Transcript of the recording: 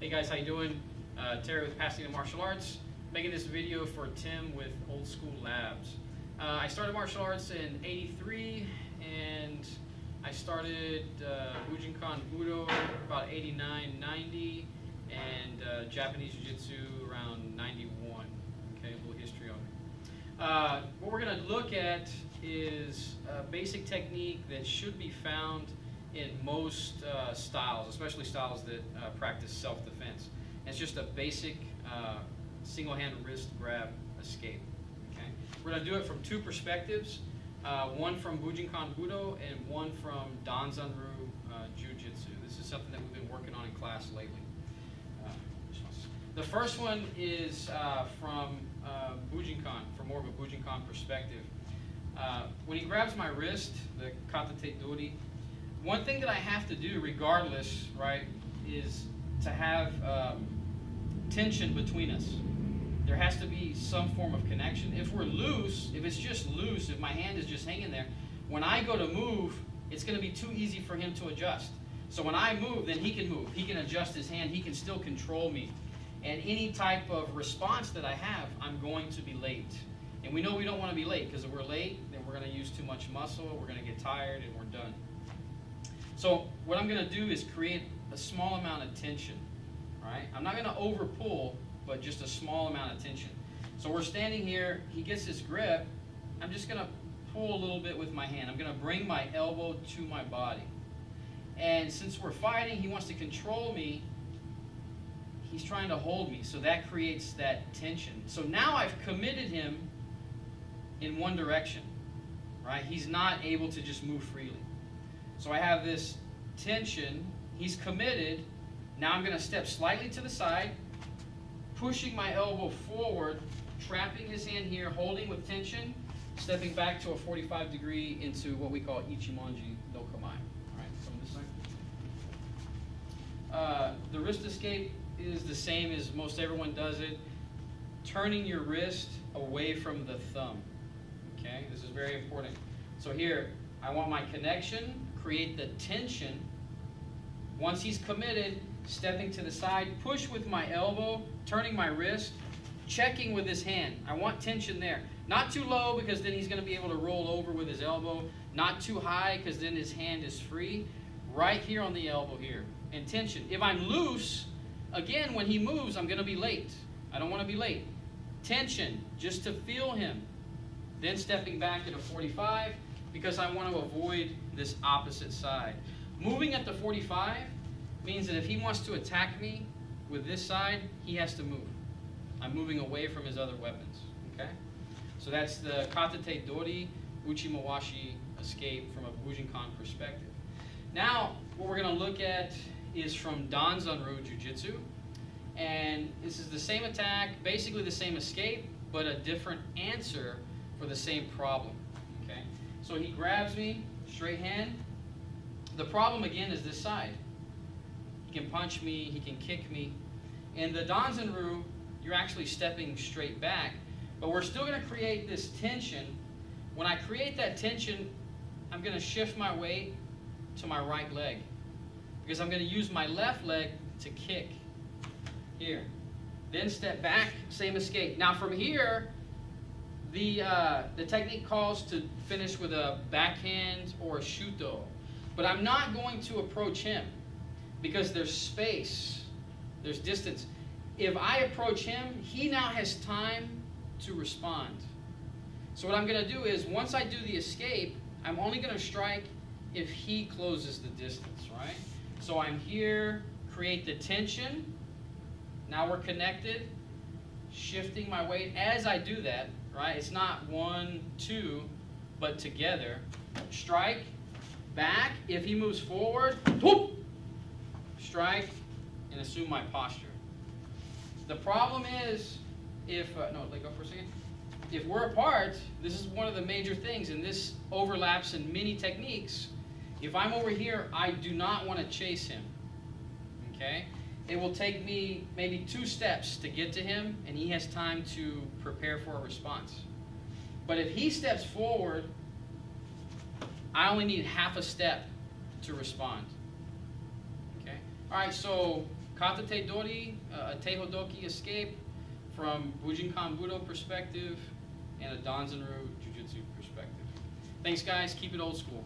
Hey guys, how you doing? Terry with Pasadena Martial Arts, making this video for Tim with Old School Labs. I started martial arts in '83, and I started Bujinkan Budo about '89, '90, and Japanese Jujutsu around '91. Okay, a little history on it. What we're going to look at is a basic technique that should be found in most styles, especially styles that practice self-defense. It's just a basic single-hand wrist grab escape. Okay, we're going to do it from two perspectives, one from Bujinkan Budo and one from Danzan Jujutsu. This is something that we've been working on in class lately. The first one is from Bujinkan, from more of a Bujinkan perspective. When he grabs my wrist, the Katate Dori, one thing that I have to do regardless, right, is to have tension between us. There has to be some form of connection. If we're loose, if it's just loose, if my hand is just hanging there, when I go to move, it's going to be too easy for him to adjust. So when I move, then he can move. He can adjust his hand. He can still control me. And any type of response that I have, I'm going to be late. And we know we don't want to be late, because if we're late, then we're going to use too much muscle, we're going to get tired, and we're done. So what I'm going to do is create a small amount of tension, right? I'm not going to over pull, but just a small amount of tension. So we're standing here, he gets his grip, I'm just going to pull a little bit with my hand. I'm going to bring my elbow to my body. And since we're fighting, he wants to control me, he's trying to hold me, so that creates that tension. So now I've committed him in one direction, right? He's not able to just move freely. So I have this tension, he's committed. Now I'm going to step slightly to the side, pushing my elbow forward, trapping his hand here, holding with tension, stepping back to a 45 degree into what we call Ichimonji no Kamae. All right, from this side. The wrist escape is the same as most everyone does it, turning your wrist away from the thumb. Okay, this is very important. So here, I want my connection, create the tension. Once he's committed, stepping to the side, push with my elbow, turning my wrist, checking with his hand. I want tension there. Not too low, because then he's going to be able to roll over with his elbow. Not too high, because then his hand is free. Right here on the elbow here. And tension. If I'm loose, again, when he moves, I'm going to be late. I don't want to be late. Tension, just to feel him. Then stepping back at a 45, because I want to avoid this opposite side. Moving at the 45 means that if he wants to attack me with this side, he has to move. I'm moving away from his other weapons. Okay? So that's the Katate Dori Uchimawashi escape from a Bujinkan perspective. Now, what we're going to look at is from Danzan Jujutsu. And this is the same attack, basically the same escape, but a different answer for the same problem. Okay? So he grabs me, straight hand. The problem again is this side. He can punch me, he can kick me. In the Danzan, you're actually stepping straight back, but we're still going to create this tension. When I create that tension, I'm going to shift my weight to my right leg, because I'm going to use my left leg to kick. Here. Then step back, same escape. Now from here, the technique calls to finish with a backhand or a shuto. But I'm not going to approach him, because there's space, there's distance. If I approach him, he now has time to respond. So what I'm going to do is, once I do the escape, I'm only going to strike if he closes the distance, right? So I'm here, create the tension. Now we're connected, shifting my weight as I do that, right? It's not 1, 2, but together. Strike, back. If he moves forward, whoop, strike, and assume my posture. The problem is, if, no, let go for a second. If we're apart, this is one of the major things, and this overlaps in many techniques. If I'm over here, I do not want to chase him, okay? It will take me maybe 2 steps to get to him, and he has time to prepare for a response. But if he steps forward, I only need half a step to respond. Okay? All right, so Katate Dori, a Teihodoki escape from Bujinkan Budo perspective, and a Danzan Jujutsu perspective. Thanks, guys. Keep it old school.